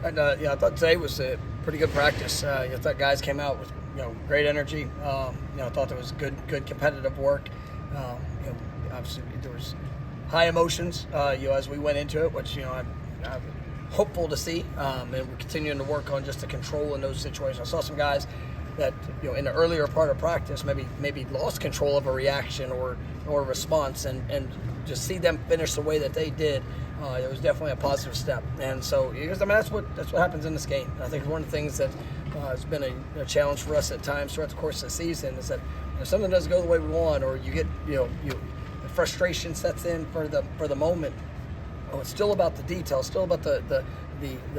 And I thought today was a pretty good practice. I thought guys came out with great energy. I thought there was good competitive work. Obviously there was high emotions. As we went into it, which I'm hopeful to see. And we're continuing to work on just the control in those situations. I saw some guys that in the earlier part of practice maybe lost control of a reaction or a response, and just see them finish the way that they did. It was definitely a positive step, and so that's what happens in this game. I think one of the things that has been a challenge for us at times throughout the course of the season is that if something doesn't go the way we want, or you get the frustration sets in for the moment. It's still about the details, still about the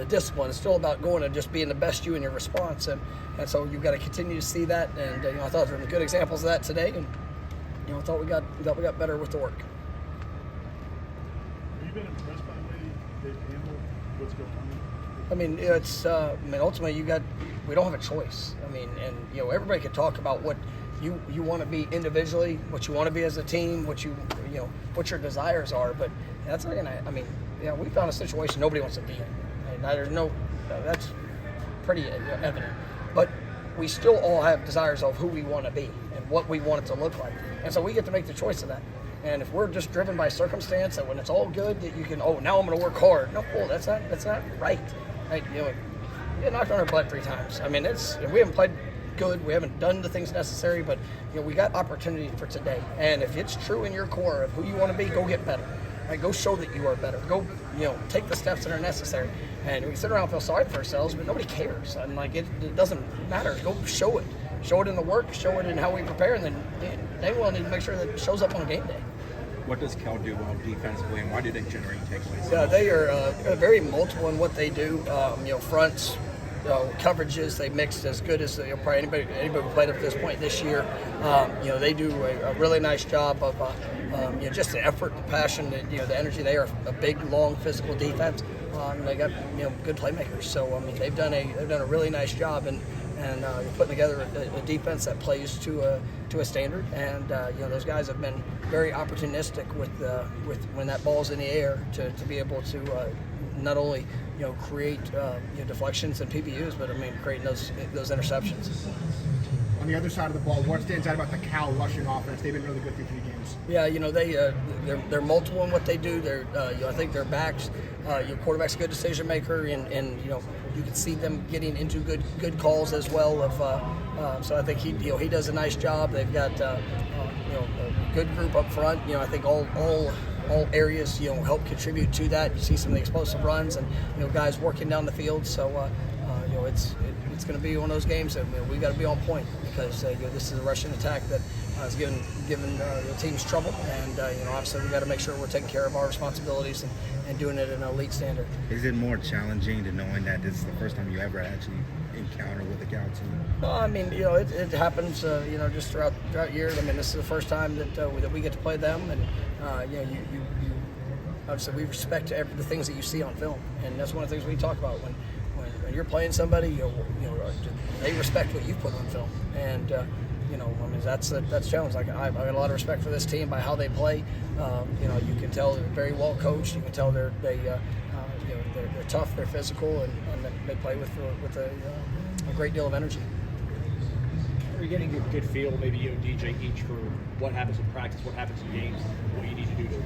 discipline. It's still about going and just being the best you in your response, and so you've got to continue to see that. And I thought there were good examples of that today, and I thought we got better with the work. Have you been impressed by the way they've handled what's going on? I mean, ultimately we don't have a choice. And everybody can talk about what you want to be individually, what you want to be as a team, what your desires are, but that's not gonna. We found a situation nobody wants to be in. And that's pretty evident. But we still all have desires of who we want to be and what we want it to look like, and so we get to make the choice of that. And if we're just driven by circumstance, and when it's all good, that you can, now I'm going to work hard. No, that's not right. Right? We get knocked on our butt 3 times. We haven't played good. We haven't done the things necessary, but we got opportunity for today. And if it's true in your core of who you want to be, go get better. Right? Go show that you are better. Go, take the steps that are necessary. And we sit around and feel sorry for ourselves, but nobody cares. And it doesn't matter. Go show it. Show it in the work. Show it in how we prepare, and then they will need to make sure that it shows up on game day. What does Cal do well defensively, and why do they generate takeaways? Yeah, they are very multiple in what they do. Fronts, coverages, they mix as good as probably anybody who played up to this point this year. They do a really nice job of just the effort, the passion, the energy. They are a big, long, physical defense. They got good playmakers. So they've done a really nice job and putting together a defense that plays to a standard. And those guys have been very opportunistic with when that ball's in the air to be able to not only create deflections and PBUs, but creating those interceptions. On the other side of the ball, what stands out about the Cal rushing offense? They've been really good through 3 games. Yeah, they're multiple in what they do. I think their backs, your quarterback's a good decision maker, and you can see them getting into good calls as well. So I think he does a nice job. They've got a good group up front. I think all areas help contribute to that. You see some of the explosive runs and guys working down the field. So it's going to be one of those games that we got to be on point, because this is a Russian attack that is giving the teams trouble, and obviously we got to make sure we're taking care of our responsibilities and doing it at an elite standard. Is it more challenging to knowing that this is the first time you ever actually encounter with a Cal team? Well, it happens just throughout years. This is the first time that we get to play them, and you obviously we respect the things that you see on film, and that's one of the things we talk about when you're playing somebody. They respect what you put on film, and that's challenge. Like I've got a lot of respect for this team by how they play. You can tell they're very well coached. You can tell they're tough, they're physical, and they play with a great deal of energy. Are you getting a good feel, maybe DJ each, for what happens in practice, what happens in games, what you need to do to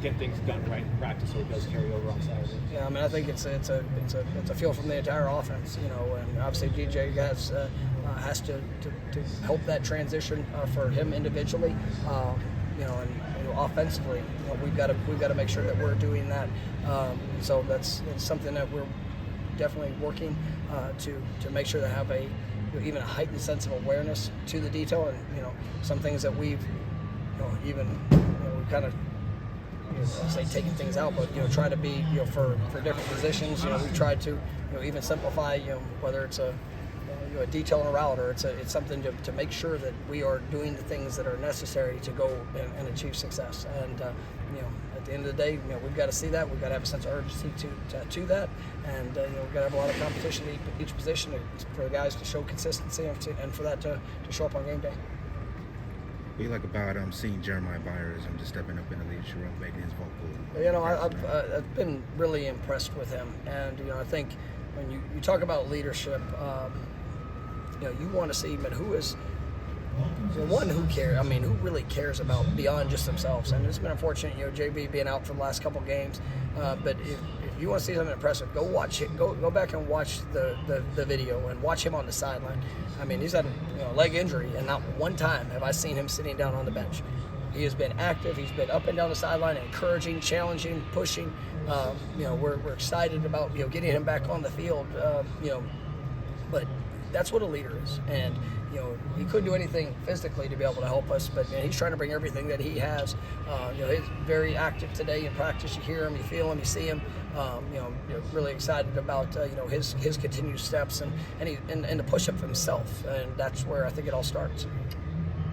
get things done right in practice so it does carry over on Saturday? Yeah, I think it's a feel from the entire offense, and obviously DJ has to help that transition for him individually, and offensively, we've got to make sure that we're doing that. So it's something that we're definitely working to make sure to have even a heightened sense of awareness to the detail, and some things that we've we kind of say taking things out, but try to be for different positions. We try to even simplify whether it's a detail in a route, or it's something to make sure that we are doing the things that are necessary to go and achieve success. And at the end of the day, we've got to see that. We've got to have a sense of urgency to that, and we've got to have a lot of competition at each position for the guys to show consistency and for that to show up on game day. What do you like about seeing Jeremiah Byers and just stepping up in the leadership role, making his vocal? I've been really impressed with him, and I think when you talk about leadership, you want to see, but who is the one who cares? I mean, who really cares about beyond just themselves? And it's been unfortunate, JB being out for the last couple games. But if you want to see something impressive, go watch it. Go back and watch the video and watch him on the sideline. I mean, he's had a leg injury, and not one time have I seen him sitting down on the bench. He has been active. He's been up and down the sideline, encouraging, challenging, pushing. We're excited about getting him back on the field. But that's what a leader is, and he couldn't do anything physically to be able to help us, but he's trying to bring everything that he has. He's very active today in practice. You hear him, you feel him, you see him. Really excited about his continued steps and the push up for himself, and that's where I think it all starts.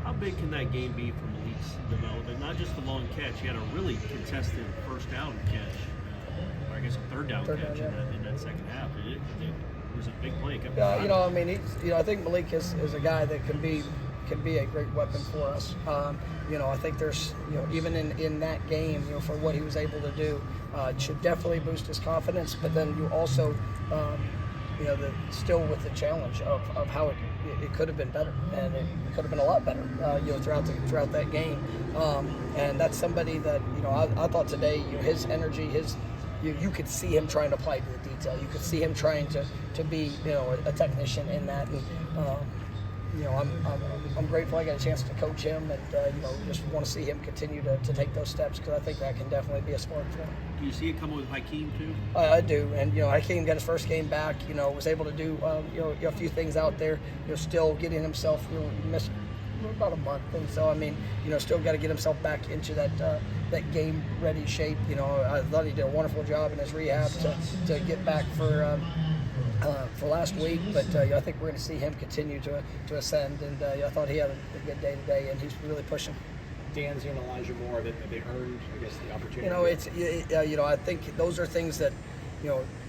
How big can that game be for Malik's development? Not just the long catch; he had a really contested first down catch, or I guess a third down catch in that second half. It was a big play. I think Malik is a guy that can be a great weapon for us. I think there's even in that game, for what he was able to do, it should definitely boost his confidence. But then you also, still with the challenge of how it could have been better, and it could have been a lot better, throughout that game. And that's somebody that I thought today, his energy, you could see him trying to apply to the detail. You could see him trying to be a technician in that. And I'm grateful I got a chance to coach him, and just want to see him continue to take those steps, because I think that can definitely be a spark for him. Do you see it coming with Hykeem too? I do, and Hykeem got his first game back. Was able to do a few things out there. Still getting himself missed about a month, and so still got to get himself back into that game ready shape. I thought he did a wonderful job in his rehab to get back for last week, but I think we're going to see him continue to ascend, and I thought he had a good day today, and he's really pushing. Danzy and Elijah Moore, they earned, I guess, the opportunity. I think those are things that,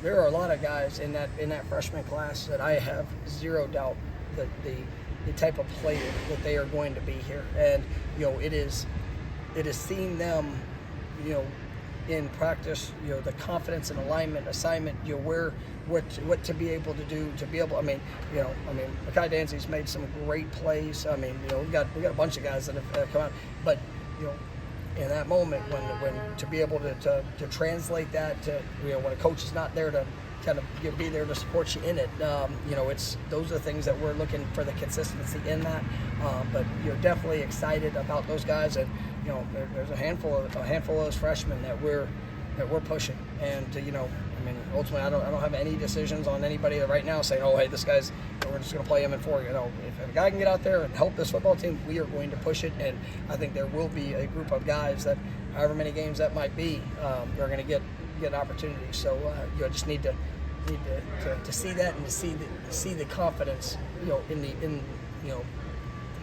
there are a lot of guys in that freshman class that I have zero doubt that the type of player that they are going to be here, and it is seeing them, in practice, the confidence and alignment, assignment, what to be able to do, Makai Danzy's made some great plays. We got a bunch of guys that have come out, but in that moment when to be able to translate that to when a coach is not there to kind of be there to support you in it, those are the things that we're looking for, the consistency in that. But definitely excited about those guys, and there's a handful of those freshmen that we're pushing, and ultimately I don't have any decisions on anybody right now saying, oh hey, this guy's, we're just going to play him in 4. If a guy can get out there and help this football team, we are going to push it, and I think there will be a group of guys that, however many games that might be, they're going to get an opportunity. So just need to see that, and to see the confidence, in the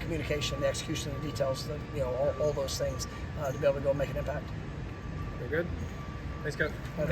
communication, the execution, the details, all those things, to be able to go make an impact. Very good. Thanks, Coach.